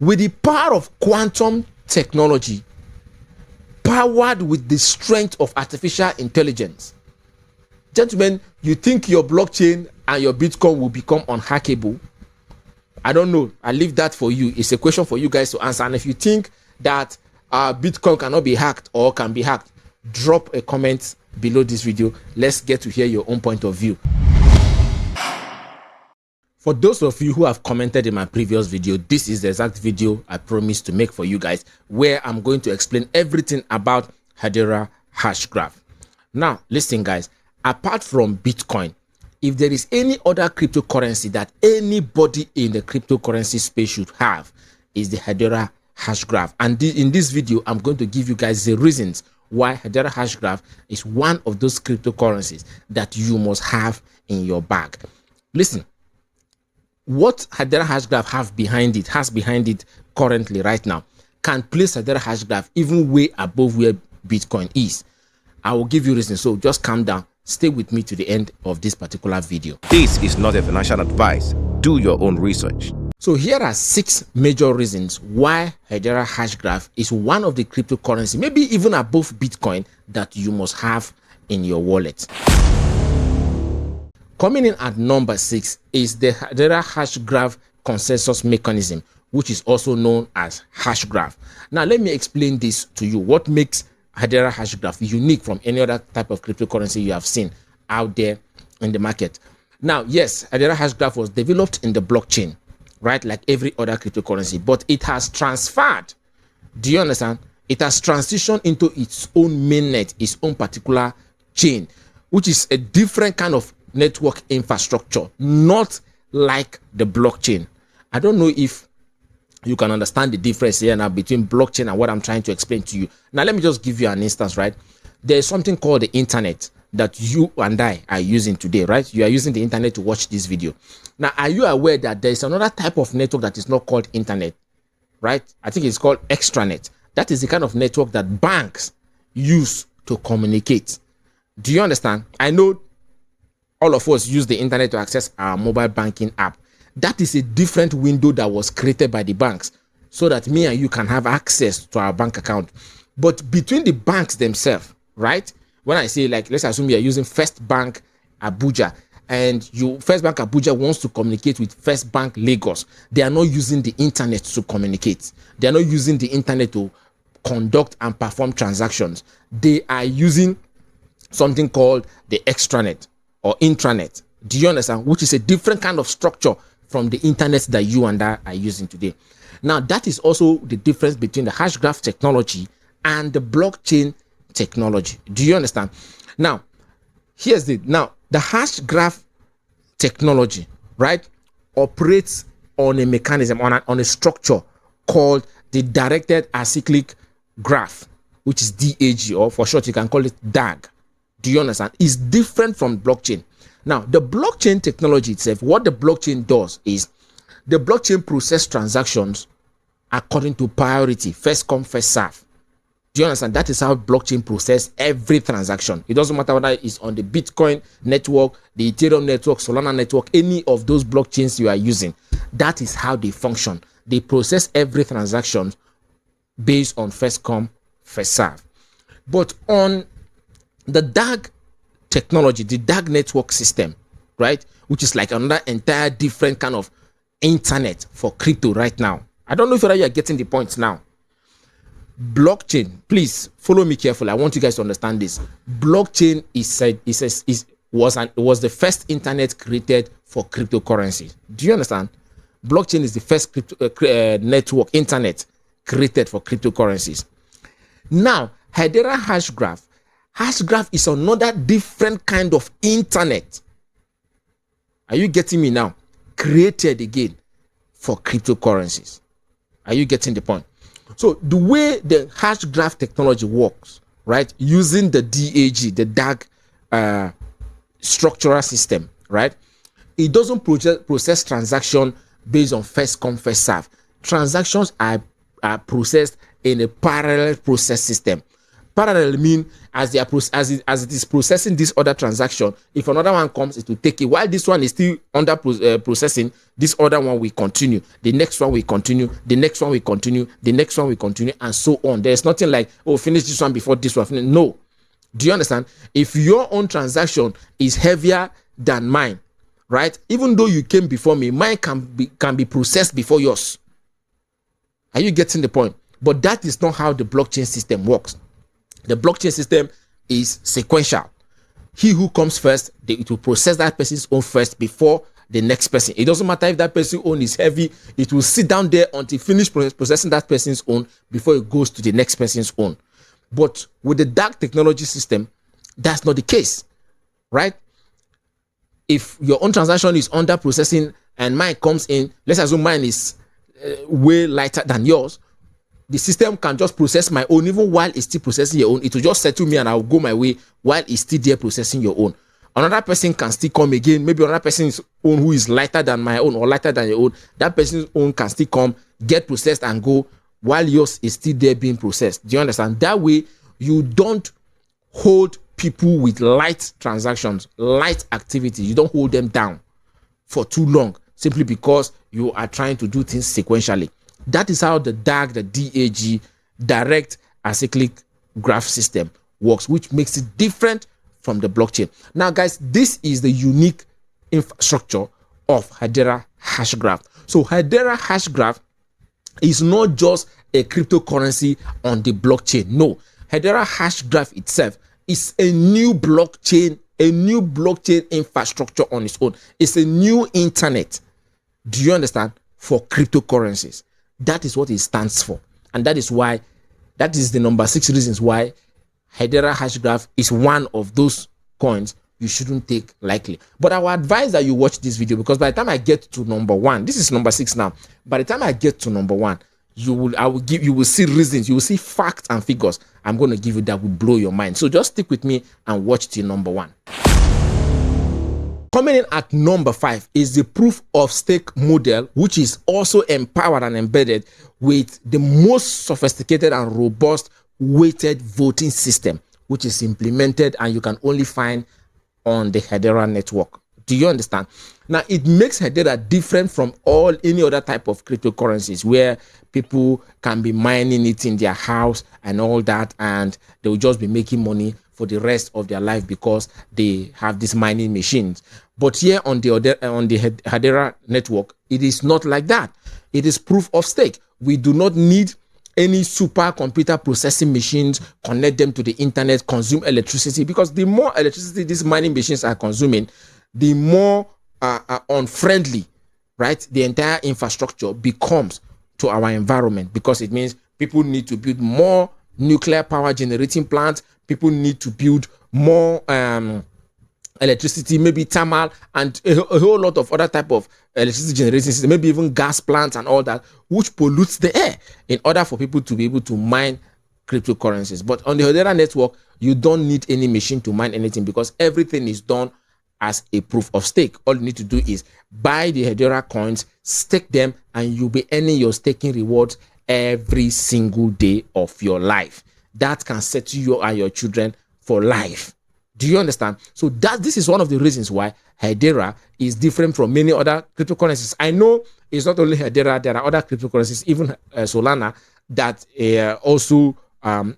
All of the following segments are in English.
with the power of quantum technology, powered with the strength of artificial intelligence. Gentlemen, you think your blockchain and your Bitcoin will become unhackable? I don't know. I leave that for you. It's a question for you guys to answer. And if you think that Bitcoin cannot be hacked or can be hacked, drop a comment below this video. Let's get to hear your own point of view. For those of you who have commented in my previous video, this is the exact video I promised to make for you guys, where I'm going to explain everything about Hedera Hashgraph. Now, listen guys, apart from Bitcoin, if there is any other cryptocurrency that anybody in the cryptocurrency space should have, is the Hedera Hashgraph. And in this video, I'm going to give you guys the reasons why Hedera Hashgraph is one of those cryptocurrencies that you must have in your bag. Listen, what Hedera Hashgraph has behind it currently right now can place Hedera Hashgraph even way above where Bitcoin is. I will give you reasons, so just calm down. Stay with me to the end of this particular video. This is not a financial advice. Do your own research. So here are 6 major reasons why Hedera Hashgraph is one of the cryptocurrency, maybe even above Bitcoin, that you must have in your wallet. Coming in at number 6 is the Hedera Hashgraph consensus mechanism, which is also known as Hashgraph. Now, let me explain this to you. What makes Hedera Hashgraph unique from any other type of cryptocurrency you have seen out there in the market? Now, yes, Hedera Hashgraph was developed in the blockchain, right? Like every other cryptocurrency, but it has transferred. Do you understand? It has transitioned into its own mainnet, its own particular chain, which is a different kind of network infrastructure, not like the blockchain. I don't know if you can understand the difference here now between blockchain and what I'm trying to explain to you. Now, let me just give you an instance, right? There's something called the internet that you and I are using today, right? You are using the internet to watch this video. Now, are you aware that there is another type of network that is not called internet, right? I think it's called extranet. That is the kind of network that banks use to communicate. Do you understand? I know all of us use the internet to access our mobile banking app. That is a different window that was created by the banks so that me and you can have access to our bank account. But between the banks themselves, right? When I say, like, let's assume you are using First Bank Abuja, and First Bank Abuja wants to communicate with First Bank Lagos. They are not using the internet to communicate. They are not using the internet to conduct and perform transactions. They are using something called the extranet or intranet. Do you understand? Which is a different kind of structure from the internet that you and I are using today. Now, that is also the difference between the Hashgraph technology and the blockchain technology. Do you understand? Now, the Hashgraph technology, right, operates on a mechanism, on a structure called the directed acyclic graph, which is DAG, or for short, you can call it DAG. Do you understand? It's different from blockchain. Now, the blockchain technology itself, what the blockchain does is the blockchain process transactions according to priority, first come, first serve. Do you understand? That is how blockchain process every transaction. It doesn't matter whether it's on the Bitcoin network, the Ethereum network, Solana network, any of those blockchains you are using. That is how they function. They process every transaction based on first come, first serve. But on the DAG technology, the DAG network system, right, which is like another entire different kind of internet for crypto right now. I don't know if you are getting the points now. Blockchain, please follow me carefully. I want you guys to understand this. Blockchain was the first internet created for cryptocurrency. Do you understand? Blockchain is the first network internet created for cryptocurrencies. Now, Hedera Hashgraph. Hashgraph is another different kind of internet. Are you getting me now? Created again for cryptocurrencies. Are you getting the point? So the way the Hashgraph technology works, right, using the DAG, the DAG structural system, right, it doesn't process transaction based on first come, first serve. Transactions are processed in a parallel process system. Parallel mean as it is processing this other transaction, if another one comes, it will take it. While this one is still under processing, this other one will continue. The next one will continue. The next one will continue. The next one will continue, and so on. There's nothing like, oh, finish this one before this one. Finish. No. Do you understand? If your own transaction is heavier than mine, right? Even though you came before me, mine can be processed before yours. Are you getting the point? But that is not how the blockchain system works. The blockchain system is sequential. He who comes first, it will process that person's own first before the next person. It doesn't matter if that person's own is heavy, it will sit down there until it finishes processing that person's own before it goes to the next person's own. But with the dark technology system, that's not the case, right? If your own transaction is under processing and mine comes in, let's assume mine is way lighter than yours, the system can just process my own. Even while it's still processing your own, it will just settle me and I'll go my way while it's still there processing your own. Another person can still come again. Maybe another person's own who is lighter than my own or lighter than your own, that person's own can still come, get processed and go while yours is still there being processed. Do you understand? That way, you don't hold people with light transactions, light activity. You don't hold them down for too long simply because you are trying to do things sequentially. That is how the DAG, the DAG, direct acyclic graph system works, which makes it different from the blockchain. Now, guys, this is the unique infrastructure of Hedera Hashgraph. So Hedera Hashgraph is not just a cryptocurrency on the blockchain. No, Hedera Hashgraph itself is a new blockchain infrastructure on its own. It's a new internet. Do you understand? For cryptocurrencies. That is what it stands for. And that is the number 6 reasons why Hedera Hashgraph is one of those coins you shouldn't take lightly. But I would advise that you watch this video, because by the time I get to number 1, this is number 6 now. By the time I get to number 1, you will see reasons, you will see facts and figures I'm going to give you that will blow your mind. So just stick with me and watch till number 1. Coming in at number 5 is the proof of stake model, which is also empowered and embedded with the most sophisticated and robust weighted voting system, which is implemented and you can only find on the Hedera network. Do you understand? Now, it makes Hedera different from any other type of cryptocurrencies where people can be mining it in their house and all that, and they will just be making money for the rest of their life because they have these mining machines. But here on the Hedera network, it is not like that. It is proof of stake. We do not need any supercomputer processing machines, connect them to the internet, consume electricity, because the more electricity these mining machines are consuming, the more unfriendly, right, the entire infrastructure becomes to our environment, because it means people need to build more nuclear power generating plants, people need to build more electricity, maybe thermal, and a whole lot of other type of electricity generating systems, maybe even gas plants and all that, which pollutes the air in order for people to be able to mine cryptocurrencies. But on the Hedera network, you don't need any machine to mine anything, because everything is done as a proof of stake. All you need to do is buy the Hedera coins, stake them, and you'll be earning your staking rewards every single day of your life. That can settle you and your children for life. Do you understand? So this is one of the reasons why Hedera is different from many other cryptocurrencies. I know it's not only Hedera, there are other cryptocurrencies, even Solana, that also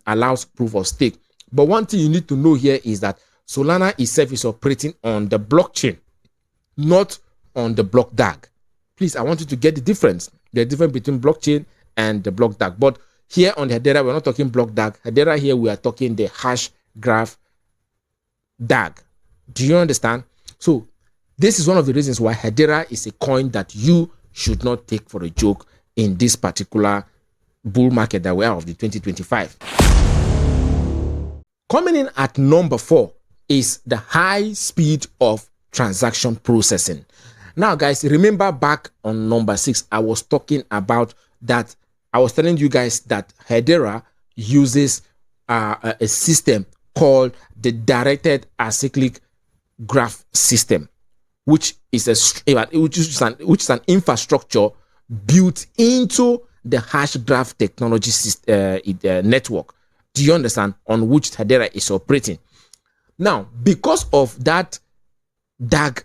allows proof of stake. But one thing you need to know here is that Solana itself is operating on the blockchain, not on the block DAG. Please, I want you to get the difference between blockchain and the block DAG. But here on the Hedera, we're not talking block DAG. Hedera here, we are talking the hash graph DAG. Do you understand? So this is one of the reasons why Hedera is a coin that you should not take for a joke in this particular bull market that we are of the 2025. Coming in at number 4 is the high speed of transaction processing. Now, guys, remember back on number 6, I was talking about that. I was telling you guys that Hedera uses a system called the directed acyclic graph system, which is an infrastructure built into the hash graph technology network. Do you understand? On which Hedera is operating. Now, because of that DAG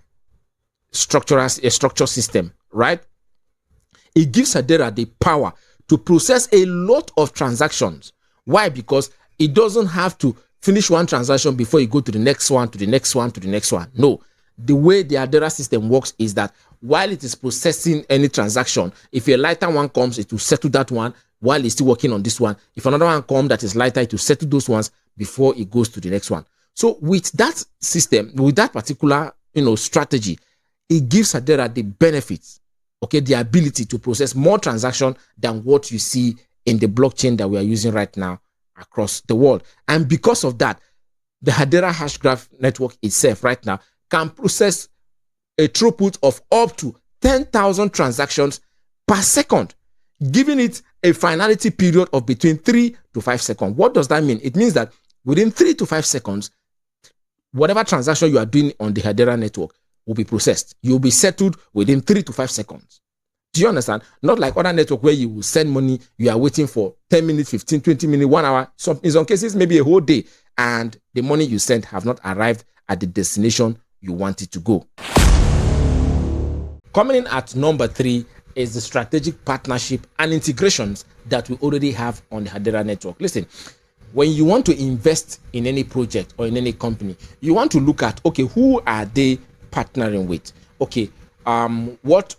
structure system, right? It gives Hedera the power to process a lot of transactions. Why? Because it doesn't have to finish one transaction before you go to the next one, to the next one, to the next one. No. The way the Hedera system works is that while it is processing any transaction, if a lighter one comes, it will settle that one while it's still working on this one. If another one comes that is lighter, it will settle those ones before it goes to the next one. So with that system, with that particular strategy, it gives Hedera the benefits, okay, the ability to process more transactions than what you see in the blockchain that we are using right now across the world. And because of that, the Hedera Hashgraph network itself right now can process a throughput of up to 10,000 transactions per second, giving it a finality period of between 3 to 5 seconds. What does that mean? It means that within 3 to 5 seconds, whatever transaction you are doing on the Hedera network will be processed. You'll be settled within 3 to 5 seconds. Do you understand? Not like other network where you will send money, you are waiting for 10 minutes, 15, 20 minutes, 1 hour. In some cases, maybe a whole day, and the money you sent have not arrived at the destination you want it to go. Coming in at number 3 is the strategic partnership and integrations that we already have on the Hedera network. Listen, when you want to invest in any project or in any company, you want to look at, okay, who are they partnering with? Okay, what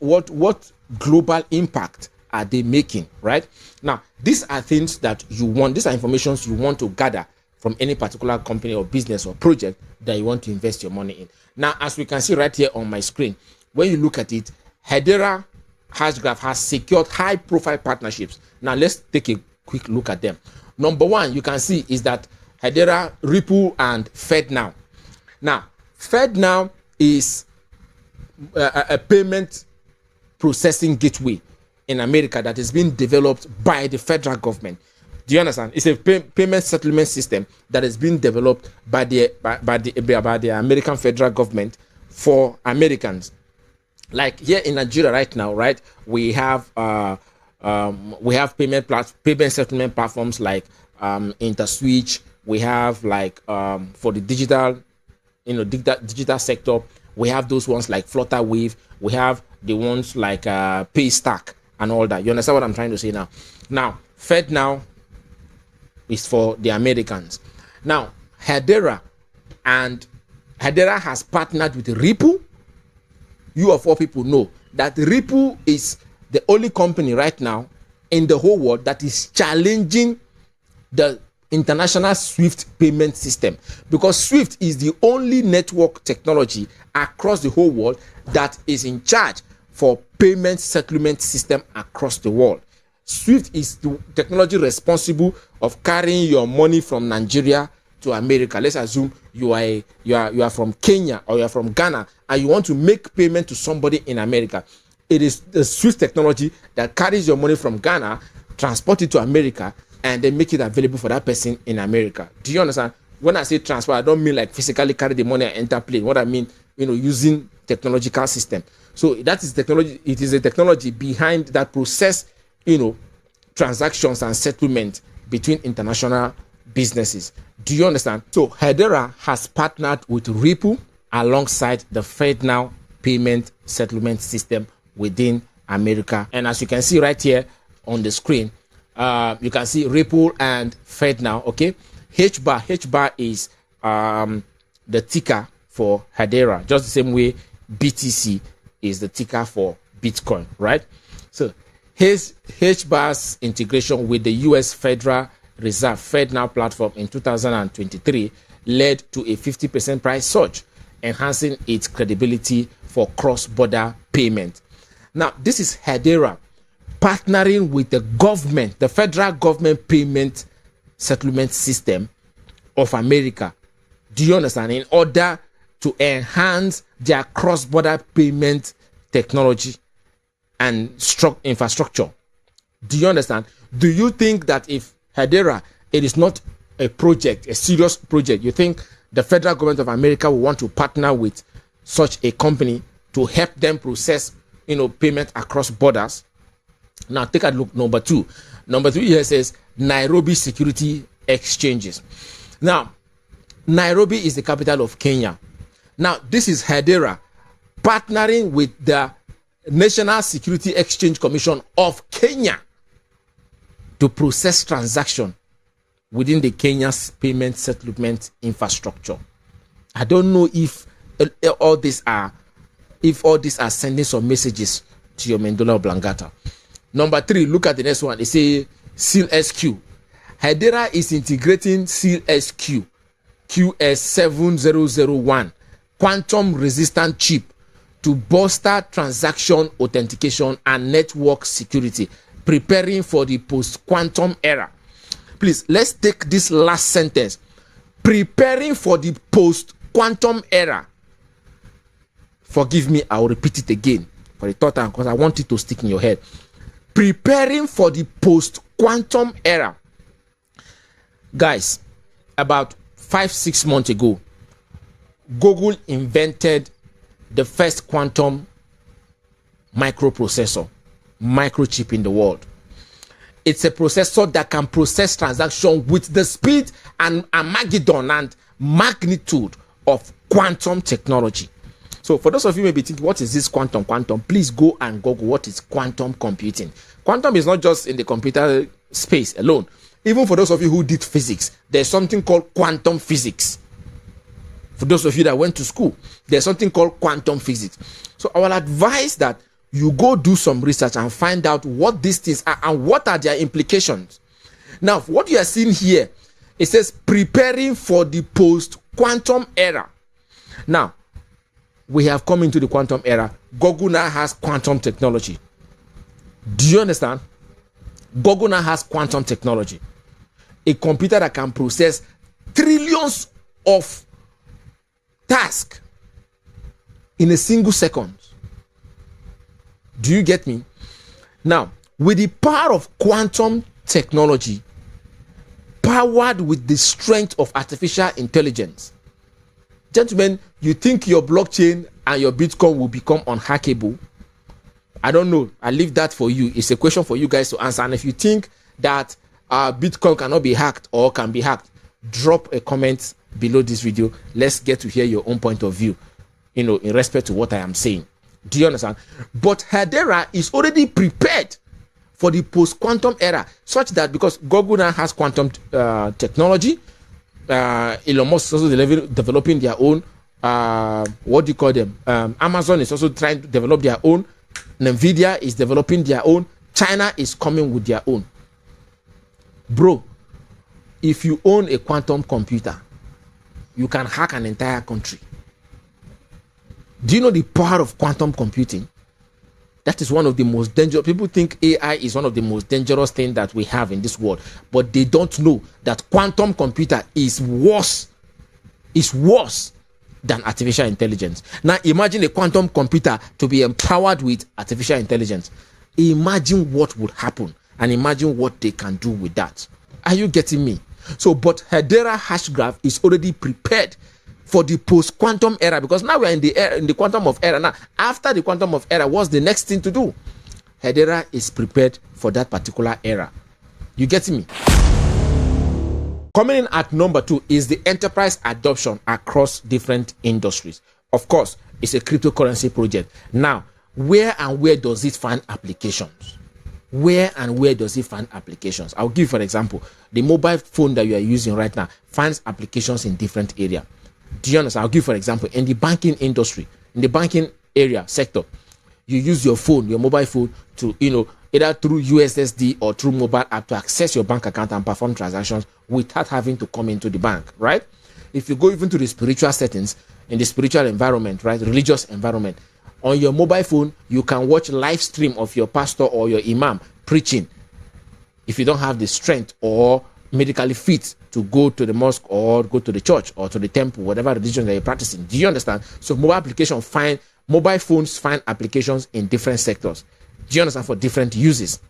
global impact are they making, right? Now, these are things that you want, these are informations you want to gather from any particular company or business or project that you want to invest your money in. Now, as we can see right here on my screen, when you look at it, Hedera Hashgraph has secured high-profile partnerships. Now, let's take a quick look at them. Number 1, you can see is that Hedera, Ripple, and FedNow. Now, FedNow is a payment processing gateway in America that is being developed by the federal government. Do you understand? It's a payment settlement system that is being developed by the American federal government for Americans. Like here in Nigeria right now, right? We have payment settlement platforms like InterSwitch. We have like for the digital sector, we have those ones like Flutterwave. We have the ones like Paystack and all that. You understand what I'm trying to say now? Now, FedNow is for the Americans. Now, Hedera has partnered with Ripple. You of all people know that Ripple is the only company right now in the whole world that is challenging the international SWIFT payment system, because SWIFT is the only network technology across the whole world that is in charge for payment settlement system across the world. SWIFT is the technology responsible of carrying your money from Nigeria to America. Let's assume you are from Kenya or you are from Ghana and you want to make payment to somebody in America. It is the SWIFT technology that carries your money from Ghana, transport it to America, and then make it available for that person in America. Do you understand? When I say transfer, I don't mean like physically carry the money and enter plane. What I mean, using technological system. So that is technology. It is a technology behind that process, transactions and settlement between international businesses. Do you understand? So Hedera has partnered with Ripple alongside the FedNow payment settlement system within America. And as you can see right here on the screen, you can see Ripple and FedNow. Okay, HBAR is the ticker for Hedera, just the same way BTC is the ticker for Bitcoin, right? So HBAR's integration with the US Federal Reserve FedNow platform in 2023 led to a 50% price surge, enhancing its credibility for cross-border payment. Now, this is Hedera partnering with the government, the federal government payment settlement system of America. Do you understand? In order to enhance their cross-border payment technology and infrastructure. Do you understand? Do you think that if Hedera, it is not a project, a serious project, you think the federal government of America will want to partner with such a company to help them process, payment across borders? Now take a look. Number 2 here says Nairobi security exchanges. Now, Nairobi is the capital of Kenya. Now, this is Hedera partnering with the National Security Exchange Commission of Kenya to process transaction within the Kenya's payment settlement infrastructure. I don't know if all these are sending some messages to your Mendola Oblongata. Number 3, look at the next one. It says Seal SQ. Hedera is integrating Seal SQ QS7001 quantum resistant chip to bolster transaction authentication and network security, preparing for the post-quantum era. Please, let's take this last sentence. Preparing for the post-quantum era. Forgive me, I will repeat it again for the third time because I want it to stick in your head. Preparing for the post-quantum era. Guys, about 5-6 months ago, Google invented the first quantum microprocessor, microchip in the world. It's a processor that can process transaction with the speed and Armageddon and magnitude of quantum technology. So for those of you who may be thinking, what is this quantum? Please go and Google what is quantum computing. Quantum is not just in the computer space alone. Even for those of you who did physics, there's something called quantum physics. For those of you that went to school, there's something called quantum physics. So I will advise that you go do some research and find out what these things are and what are their implications. Now, what you are seeing here, it says preparing for the post-quantum era. Now, we have come into the quantum era. Google now has quantum technology. Do you understand? Google now has quantum technology. A computer that can process trillions of tasks in a single second. Do you get me? Now, with the power of quantum technology, powered with the strength of artificial intelligence, gentlemen, you think your blockchain and your Bitcoin will become unhackable? I don't know. I leave that for you. It's a question for you guys to answer. And if you think that Bitcoin cannot be hacked or can be hacked, drop a comment below this video. Let's get to hear your own point of view, in respect to what I am saying. Do you understand? But Hedera is already prepared for the post-quantum era, such that because Google now has quantum technology, Elon Musk is also developing their own, what do you call them? Amazon is also trying to develop their own. Nvidia is developing their own. China is coming with their own. Bro, if you own a quantum computer, you can hack an entire country. Do you know the power of quantum computing? That is one of the most dangerous. People think AI is one of the most dangerous things that we have in this world, but they don't know that quantum computer is worse than artificial intelligence. Now imagine a quantum computer to be empowered with artificial intelligence. Imagine what would happen and imagine what they can do with that. Are you getting me? So, but Hedera Hashgraph is already prepared for the post-quantum era, because now we're in the quantum of era. Now, after the quantum of era, what's the next thing to do? Hedera is prepared for that particular era. You getting me? Coming in at number 2 is the enterprise adoption across different industries. Of course, it's a cryptocurrency project. Now, where does it find applications? Where does it find applications? I'll give you an example. The mobile phone that you are using right now finds applications in different areas. Do you understand? I'll give you an example. In the banking industry, in the banking area sector, you use your phone, your mobile phone, to either through USSD or through mobile app to access your bank account and perform transactions without having to come into the bank, right? If you go even to the spiritual settings, in the spiritual environment, right, religious environment, on your mobile phone, you can watch live stream of your pastor or your imam preaching. If you don't have the strength or medically fit to go to the mosque or go to the church or to the temple, whatever religion that you're practicing. Do you understand? So mobile phones find applications in different sectors. Do you understand? For different uses.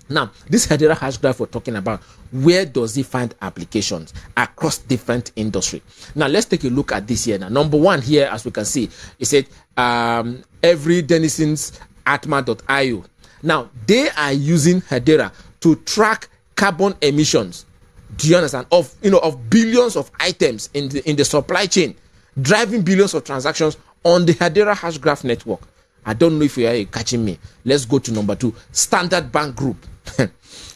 Now, this Hedera Hashgraph we're talking about, where does it find applications across different industry? Now, let's take a look at this here. Now, number 1 here, as we can see, it said every denizens atma.io. Now, they are using Hedera to track carbon emissions Do you understand? Of billions of items in the supply chain, driving billions of transactions on the Hedera Hashgraph network. I don't know if you are catching me. Let's go to number 2, Standard Bank Group.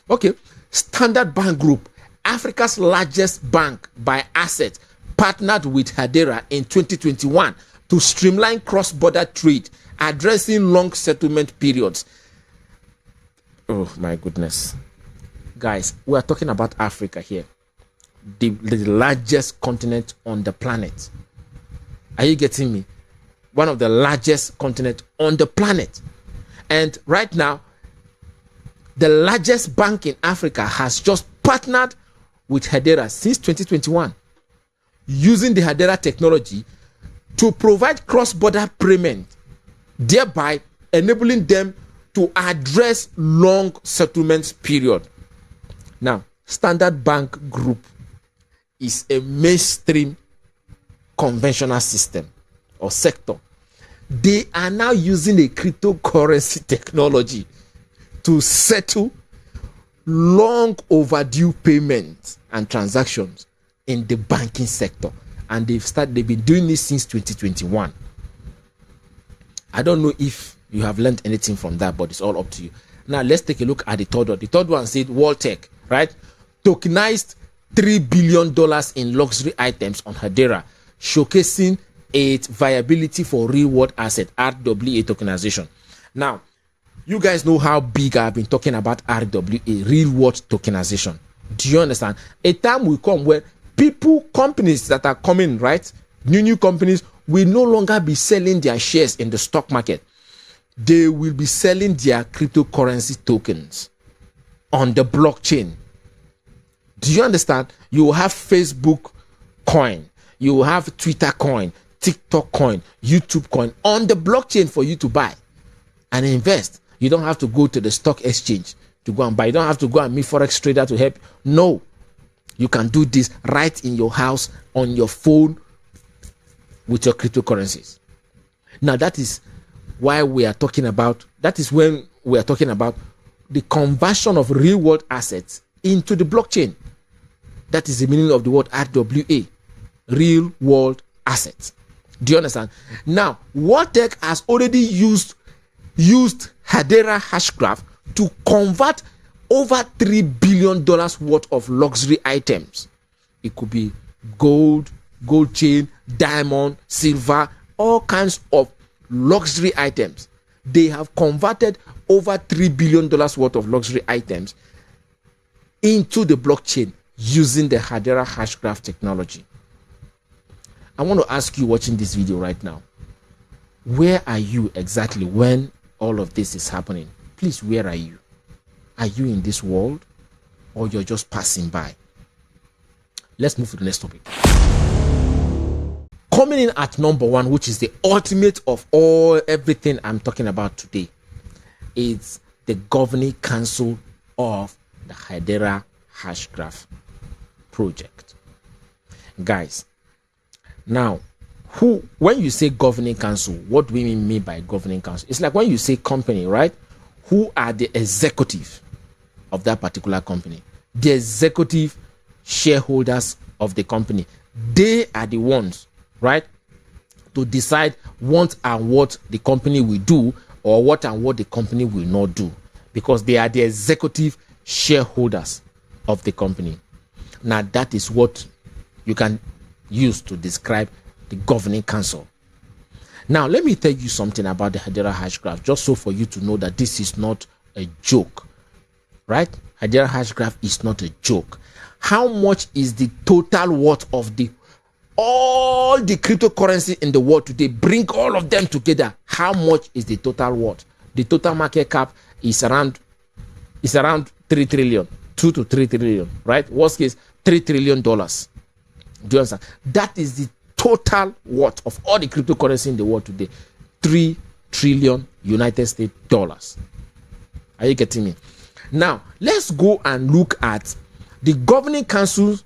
Okay, Standard Bank Group, Africa's largest bank by asset, partnered with Hedera in 2021 to streamline cross-border trade, addressing long settlement periods. Oh my goodness. Guys, we are talking about Africa here, the largest continent on the planet. Are you getting me? One of the largest continents on the planet. And right now, the largest bank in Africa has just partnered with Hedera since 2021, using the Hedera technology to provide cross-border payment, thereby enabling them to address long settlement period. Now, Standard Bank Group is a mainstream conventional system or sector. They are now using a cryptocurrency technology to settle long overdue payments and transactions in the banking sector, and they've been doing this since 2021. I don't know if you have learned anything from that, but it's all up to you. Now let's take a look at the third one. The third one said Waltech, right? Tokenized $3 billion in luxury items on Hedera, showcasing its viability for real world asset, RWA tokenization. Now, you guys know how big I've been talking about RWA, real world tokenization. Do you understand? A time will come where companies that are coming, right? New companies will no longer be selling their shares in the stock market. They will be selling their cryptocurrency tokens on the blockchain. Do you understand? You will have Facebook coin, you will have Twitter coin, TikTok coin, YouTube coin on the blockchain for you to buy and invest. You don't have to go to the stock exchange to go and buy. You don't have to go and meet forex trader to help. No, you can do this right in your house on your phone with your cryptocurrencies. Now that is why we are talking about. That is when we are talking about the conversion of real world assets into the blockchain. That is the meaning of the word RWA, real world assets. Do you understand? Now, Waltech has already used Hedera Hashgraph to convert over $3 billion worth of luxury items. It could be gold chain, diamond, silver, all kinds of luxury items. They have converted over $3 billion worth of luxury items into the blockchain using the Hedera Hashgraph technology. I want to ask you watching this video right now, where are you exactly when all of this is happening? Please, where are you? Are you in this world or you're just passing by? Let's move to the next topic. Coming in at number 1, which is the ultimate of everything I'm talking about today, is the governing council of the Hedera Hashgraph project. Guys, now, when you say governing council, what do we mean by governing council? It's like when you say company, right? Who are the executive of that particular company? The executive shareholders of the company. They are the ones, right, to decide what and what the company will do or what and what the company will not do, because they are the executive shareholders of the company. Now, that is what you can use to describe the governing council. Now, let me tell you something about the Hedera Hashgraph, just so for you to know that this is not a joke, right? Hedera Hashgraph is not a joke. How much is the total worth of all the cryptocurrency in the world today? Bring all of them together. How much is the total worth? The total market cap is around 3 trillion, 2 to 3 trillion, right? Worst case, $3 trillion. Do you understand? That is the total worth of all the cryptocurrency in the world today. 3 trillion United States dollars. Are you getting me? Now, let's go and look at the governing councils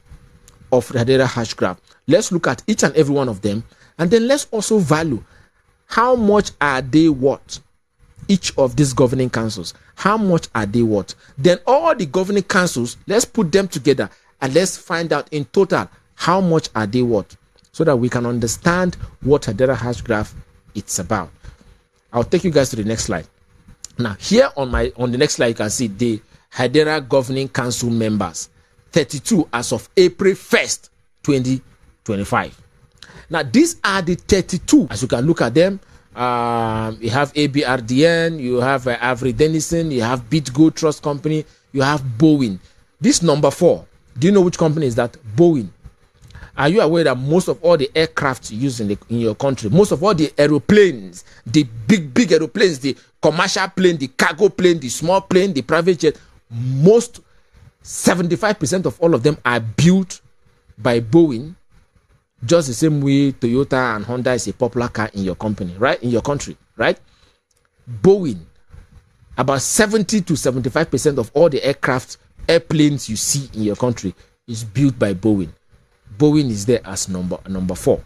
of Hedera Hashgraph. Let's look at each and every one of them, and then let's also value how much are they worth. Each of these governing councils, how much are they worth? Then all the governing councils, let's put them together and let's find out in total how much are they worth, so that we can understand what Hedera Hashgraph it's about. I'll take you guys to the next slide. Now, here on the next slide, you can see the Hedera Governing Council members, 32 as of April 1st, 2025. Now, these are the 32. As you can look at them, you have ABRDN, you have Avery Dennison, you have BitGo Trust Company, you have Boeing. This number 4, do you know which company is that? Boeing. Are you aware that most of all the aircraft used in your country, most of all the aeroplanes, the big aeroplanes, the commercial plane, the cargo plane, the small plane, the private jet, most 75% of all of them are built by Boeing, just the same way Toyota and Honda is a popular car in your company, right? In your country, right? Boeing, about 70 to 75% of all the airplanes you see in your country is built by Boeing. Boeing is there as number 4.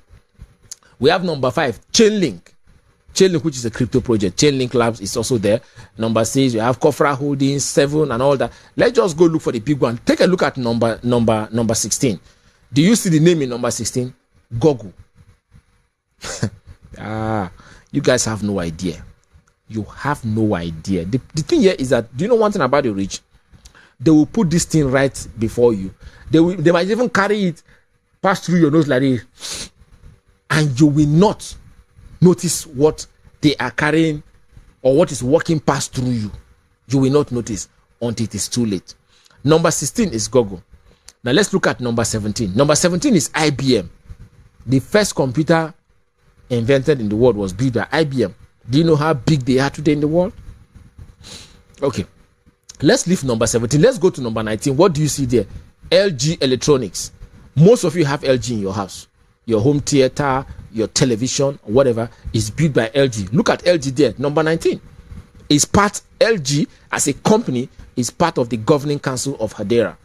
We have number 5, Chainlink. Chainlink, which is a crypto project. Chainlink Labs is also there. Number 6, you have Kofra Holdings, 7, and all that. Let's just go look for the big one. Take a look at number 16. Do you see the name in number 16? Google. You guys have no idea. You have no idea. The thing here is that, do you know one thing about the rich? They will put this thing right before you. They might even carry it pass through your nose like this, and you will not notice what they are carrying or what is walking past through you. You will not notice until it is too late. Number 16 is Google. Now let's look at number 17. Number 17 is IBM. The first computer invented in the world was built by IBM. Do you know how big they are today in the world? Okay, let's leave number 17. Let's go to number 19. What do you see there? LG Electronics. Most of you have LG in your house. Your home theater, your television, whatever is built by LG. Look at LG there. Number 19 is LG as a company is part of the governing council of Hedera.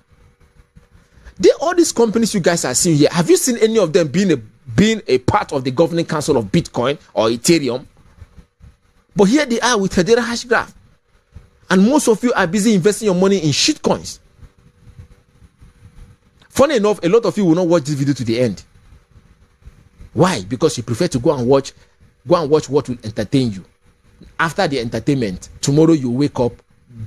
All these companies you guys are seeing here, have you seen any of them being a part of the governing council of Bitcoin or Ethereum? But here they are with Hedera Hashgraph. And most of you are busy investing your money in shitcoins. Funny enough, a lot of you will not watch this video to the end. Why? Because you prefer to go and watch what will entertain you. After the entertainment, tomorrow you wake up,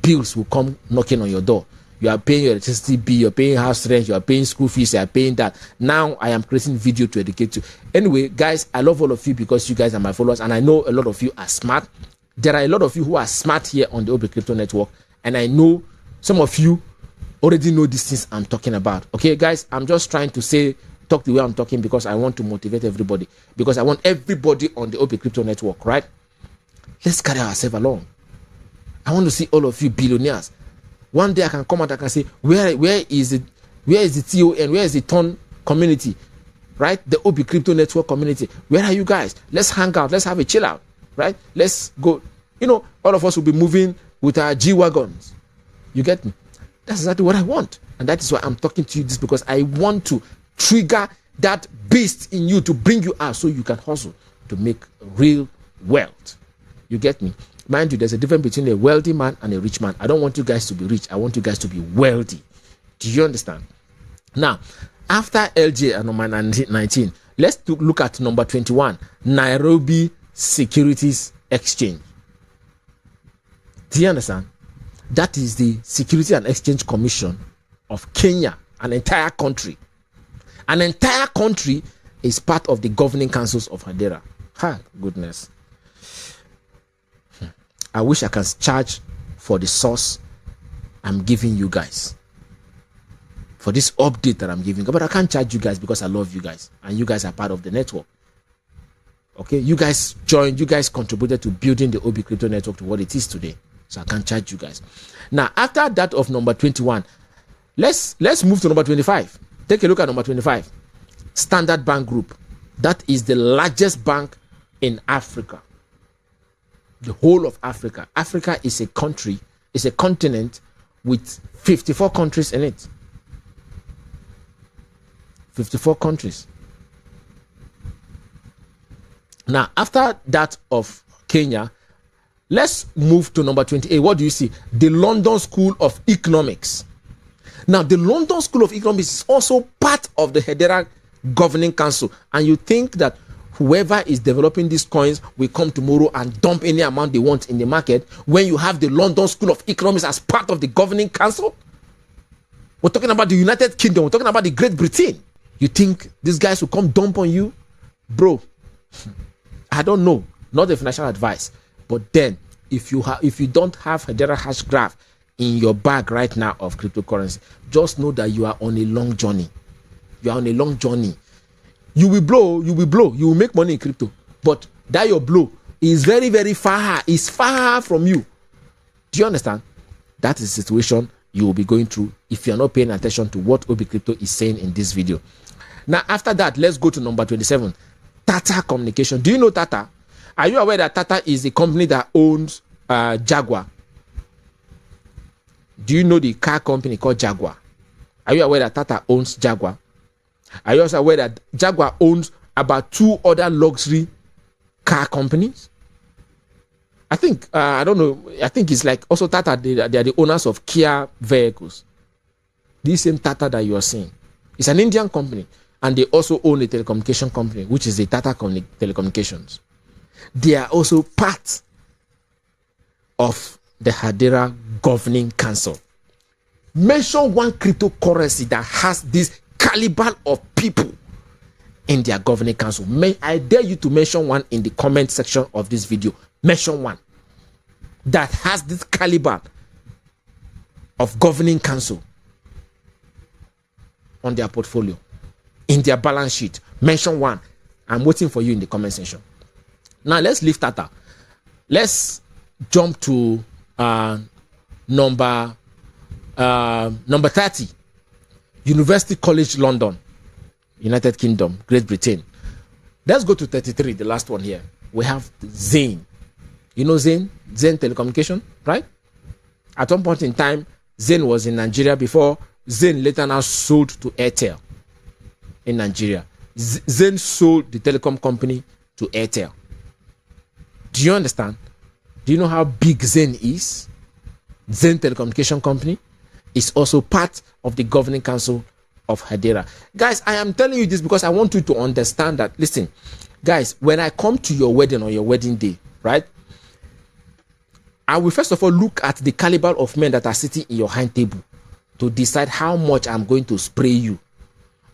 bills will come knocking on your door. You are paying your electricity bill, you're paying house rent, you are paying school fees, you are paying that. Now I am creating video to educate you. Anyway, guys, I love all of you because you guys are my followers, and I know a lot of you are smart. There are a lot of you who are smart here on the ObiCrypto network, and I know some of you already know these things I'm talking about. Okay, guys, I'm just trying to talk the way I'm talking because I want to motivate everybody, because I want everybody on the ObiCrypto network, right? Let's carry ourselves along. I want to see all of you billionaires. One day I can come out, I can say, where is the TON, where is the TON community, right? The ObiCrypto network community. Where are you guys? Let's hang out. Let's have a chill out, right? Let's go. You know, all of us will be moving with our G-Wagons. You get me? That's exactly what I want. And that is why I'm talking to you this, because I want to trigger that beast in you to bring you out so you can hustle to make real wealth. You get me? Mind you, there's a difference between a wealthy man and a rich man. I don't want you guys to be rich. I want you guys to be wealthy. Do you understand? Now, after LJ and number 19, let's look at number 21, Nairobi Securities Exchange. Do you understand? That is the Security and Exchange Commission of Kenya, an entire country. An entire country is part of the governing councils of Hedera. Goodness. I wish I can charge for the source I'm giving you guys, for this update that I'm giving, but I can't charge you guys because I love you guys and you guys are part of the network. Okay, you guys joined, you guys contributed to building the ObiCrypto network to what it is today, so I can't charge you guys. Now, after that of number 21, let's move to number 25. Take a look at number 25, Standard Bank Group. That is the largest bank in Africa. The whole of Africa. Africa is a country, is a continent with 54 countries in it. 54 countries. Now, after that of Kenya, let's move to number 28. What do you see? The London School of Economics. Now, the London School of Economics is also part of the Hedera Governing Council. And you think that whoever is developing these coins will come tomorrow and dump any amount they want in the market when you have the London School of Economics as part of the Governing Council? We're talking about the United Kingdom. We're talking about the Great Britain. You think these guys will come dump on you? Bro, I don't know. Not a financial advice. But then, if you don't have Hedera Hashgraph in your bag right now of cryptocurrency, just know that you are on a long journey. You are on a long journey. You will blow. You will make money in crypto. But that your blow is very, very far. It's far from you. Do you understand? That is the situation you will be going through if you are not paying attention to what ObiCrypto is saying in this video. Now, after that, let's go to number 27. Tata Communication. Do you know Tata? Are you aware that Tata is the company that owns Jaguar? Do you know the car company called Jaguar? Are you aware that Tata owns Jaguar? Are you also aware that Jaguar owns about 2 other luxury car companies? I think, I don't know, I think it's like also Tata, they are the owners of Kia vehicles. This same Tata that you are seeing. It's an Indian company. And they also own a telecommunication company, which is the Tata Telecommunications. They are also part of the Hedera Governing Council. Mention one cryptocurrency that has this caliber of people in their governing council. I dare you to mention one in the comment section of this video. Mention one that has this caliber of governing council on their portfolio, in their balance sheet. Mention one. I'm waiting for you in the comment section. Now let's leave Tata. Let's jump to number 30. University College London, United Kingdom, Great Britain. Let's go to 33, the last one here. We have Zain. You know Zain? Zain Telecommunication, right? At one point in time, Zain was in Nigeria before Zain later now sold to Airtel in Nigeria. Zain sold the telecom company to Airtel. Do you understand? Do you know how big Zain is? Zain Telecommunication Company is also part of the governing council of Hedera. Guys, I am telling you this because I want you to understand that, listen, guys, when I come to your wedding or your wedding day, right, I will first of all look at the caliber of men that are sitting in your hind table to decide how much I'm going to spray you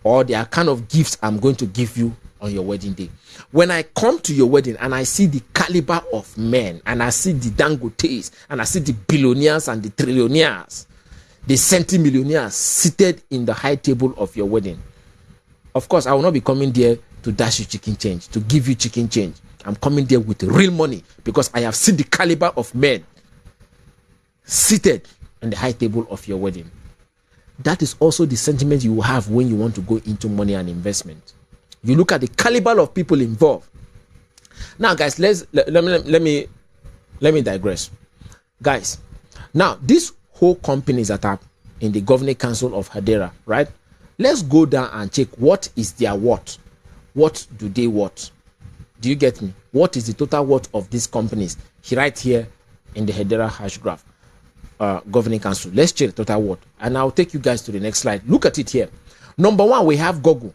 or the kind of gifts I'm going to give you on your wedding day. When I come to your wedding and I see the caliber of men and I see the Dangotes and I see the billionaires and the trillionaires, the centimillionaires seated in the high table of your wedding, of course, I will not be coming there to dash you chicken change, to give you chicken change. I'm coming there with real money because I have seen the caliber of men seated in the high table of your wedding. That is also the sentiment you will have when you want to go into money and investment. You look at the caliber of people involved. Now, guys, let me digress. Guys, now these whole companies that are in the governing council of Hedera, right? Let's go down and check what is their worth. What do they worth? Do you get me? What is the total worth of these companies? Right here in the Hedera Hashgraph governing council. Let's check the total worth. And I'll take you guys to the next slide. Look at it here. Number one, we have Google.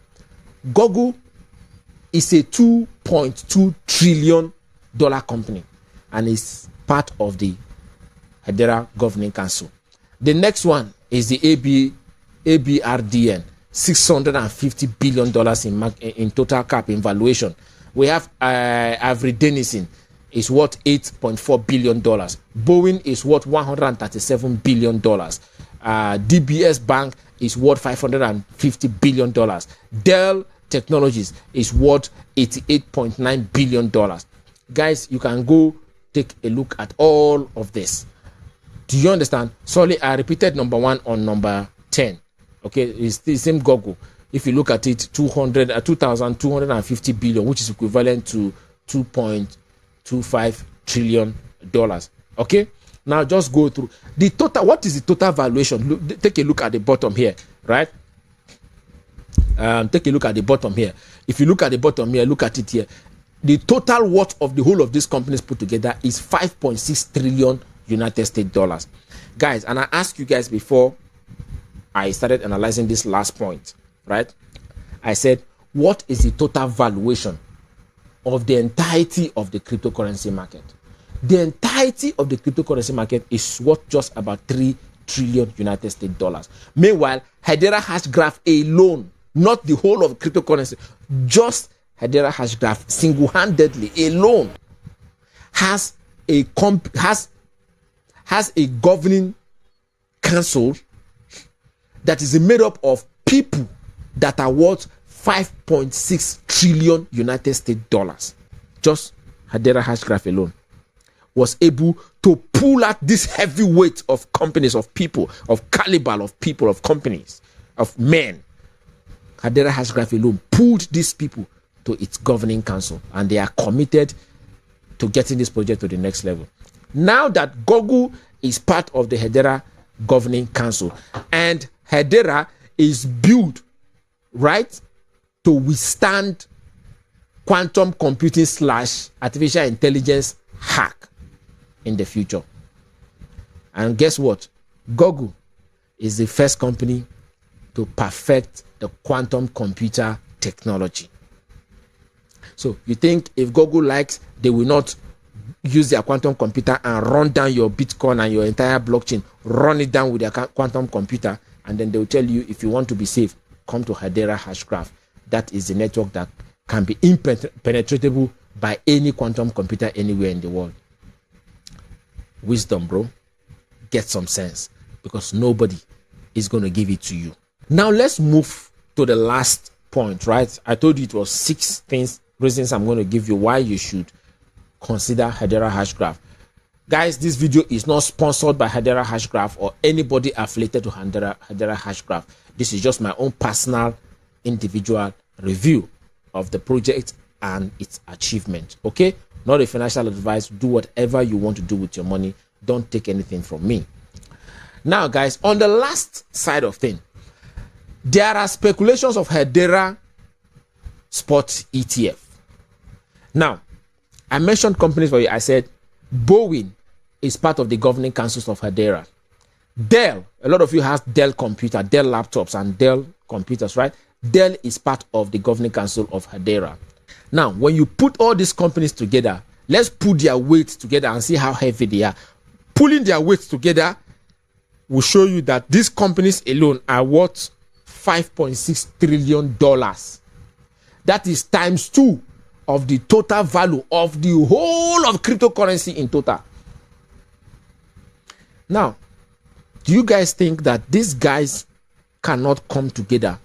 Google is a $2.2 trillion company and is part of the Hedera Governing Council. The next one is the ABRDN, $650 billion in total cap in valuation. We have Avery Dennison is worth $8.4 billion. Boeing is worth $137 billion. DBS Bank is worth $550 billion. Dell Technologies is worth $88.9 billion. Guys, you can go take a look at all of this. Do you understand? Sorry, I repeated number one on number 10. Okay, it's the same Google. If you look at it, 2,250 billion, which is equivalent to $2.25 trillion. Okay, now just go through the total. What is the total valuation? Take a look at the bottom here, right? Take a look at the bottom here. If you look at the bottom here, look at it here. The total worth of the whole of these companies put together is 5.6 trillion United States dollars. Guys, and I asked you guys before I started analyzing this last point, right? I said, what is the total valuation of the entirety of the cryptocurrency market? The entirety of the cryptocurrency market is worth just about 3 trillion United States dollars. Meanwhile, Hedera Hashgraph alone, not the whole of cryptocurrency, just Hedera Hashgraph single-handedly alone has a governing council that is made up of people that are worth 5.6 trillion United States dollars. Just Hedera Hashgraph alone was able to pull out this heavy weight of companies, of people, of caliber, of people, of companies, of men. Hedera Hashgraph alone pulled these people to its governing council, and they are committed to getting this project to the next level. Now that Google is part of the Hedera governing council, and Hedera is built, right, to withstand quantum computing / artificial intelligence hack in the future. And guess what? Google is the first company to perfect the quantum computer technology. So you think if Google likes, they will not use their quantum computer and run down your Bitcoin and your entire blockchain, run it down with their quantum computer, and then they will tell you, if you want to be safe, come to Hedera Hashgraph. That is the network that can be impenetrable by any quantum computer anywhere in the world. Wisdom, bro. Get some sense, because nobody is going to give it to you. Now let's move to the last point, right? I told you it was 6 reasons I'm going to give you why you should consider Hedera Hashgraph. Guys, this video is not sponsored by Hedera Hashgraph or anybody affiliated to Hedera Hashgraph. This is just my own personal, individual review of the project and its achievement. Okay? Not a financial advice. Do whatever you want to do with your money. Don't take anything from me. Now, guys, on the last side of things, there are speculations of Hedera spot ETF. Now, I mentioned companies for you. I said Boeing is part of the governing councils of Hedera. Dell, a lot of you have Dell computer, Dell laptops and Dell computers, right? Dell is part of the governing council of Hedera. Now, when you put all these companies together, let's put their weights together and see how heavy they are. Pulling their weights together will show you that these companies alone are worth $5.6 trillion. That is times 2 of the total value of the whole of cryptocurrency in total. Now, do you guys think that these guys cannot come together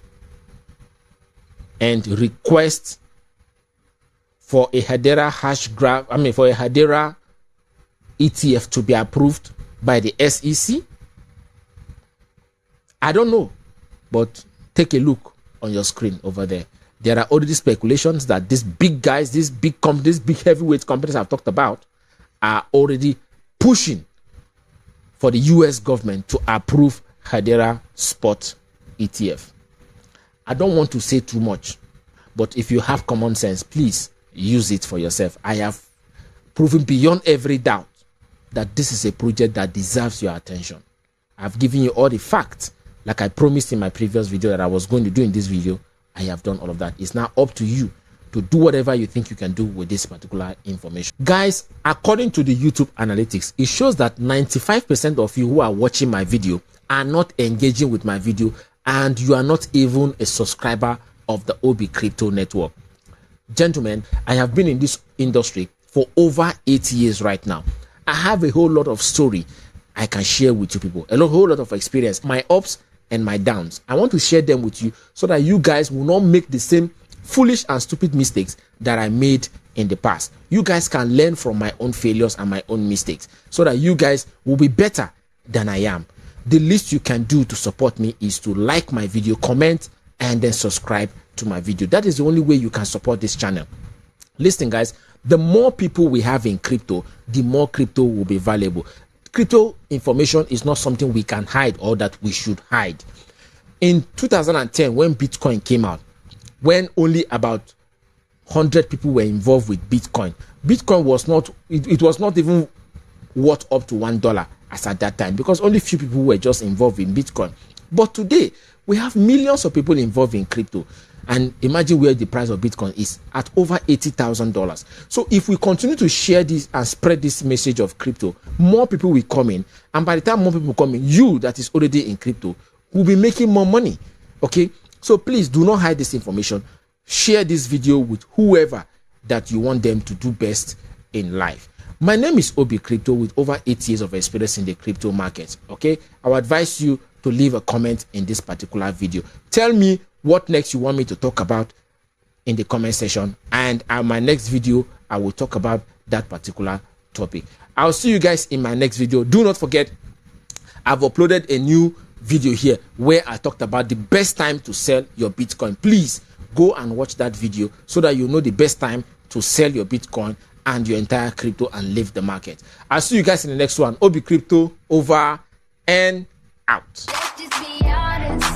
and request for a Hedera Hashgraph, for a Hedera ETF to be approved by the SEC? I don't know, but take a look on your screen over there. There are already speculations that these big guys, these big companies, big heavyweight companies I've talked about, are already pushing for the US government to approve Hedera Spot ETF. I don't want to say too much, but if you have common sense, please use it for yourself. I have proven beyond every doubt that this is a project that deserves your attention. I've given you all the facts, like I promised in my previous video that I was going to do in this video. I have done all of that. It's now up to you to do whatever you think you can do with this particular information. Guys, according to the YouTube analytics, it shows that 95% of you who are watching my video are not engaging with my video, and you are not even a subscriber of the ObiCrypto network. Gentlemen, I have been in this industry for over 8 years right now. I have a whole lot of story I can share with you people, whole lot of experience, my ups and my downs. I want to share them with you so that you guys will not make the same foolish and stupid mistakes that I made in the past. You guys can learn from my own failures and my own mistakes so that you guys will be better than I am. The least you can do to support me is to like my video, comment, and then subscribe to my video. That is the only way you can support this channel. Listen, guys, the more people we have in crypto, the more crypto will be valuable. Crypto information is not something we can hide or that we should hide. In 2010, when Bitcoin came out, when only about 100 people were involved with Bitcoin, Bitcoin was not, it was not even worth up to $1 as at that time, because only few people were just involved in Bitcoin. But today, we have millions of people involved in crypto. And imagine where the price of Bitcoin is, at over $80,000. So if we continue to share this and spread this message of crypto, more people will come in. And by the time more people come in, you that is already in crypto will be making more money. Okay? So please do not hide this information. Share this video with whoever that you want them to do best in life. My name is ObiCrypto with over 8 years of experience in the crypto market. Okay? I would advise you to leave a comment in this particular video. Tell me what next you want me to talk about in the comment section, and in my next video I will talk about that particular topic. I'll see you guys in my next video. Do not forget, I've uploaded a new video here where I talked about the best time to sell your Bitcoin. Please go and watch that video so that you know the best time to sell your Bitcoin and your entire crypto and leave the market. I'll see you guys in the next one. ObiCrypto over and out. Let's just be honest.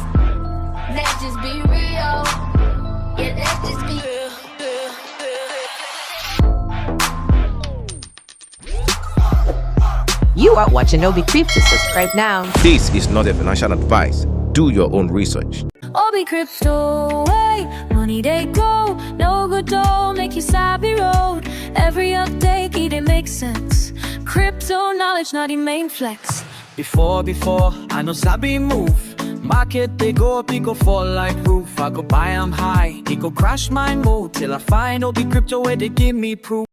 Let's just be real. Yeah, let's just be real. You are watching ObiCrypto. Subscribe now. This is not a financial advice. Do your own research. ObiCrypto, way money they go. No good don't make you savvy road. Every update it makes sense. Crypto knowledge not the main flex. Before, I know sabi move. Market they go up, it go fall like roof. I go buy 'em high, it go crash my mood till I find ObiCrypto where they give me proof.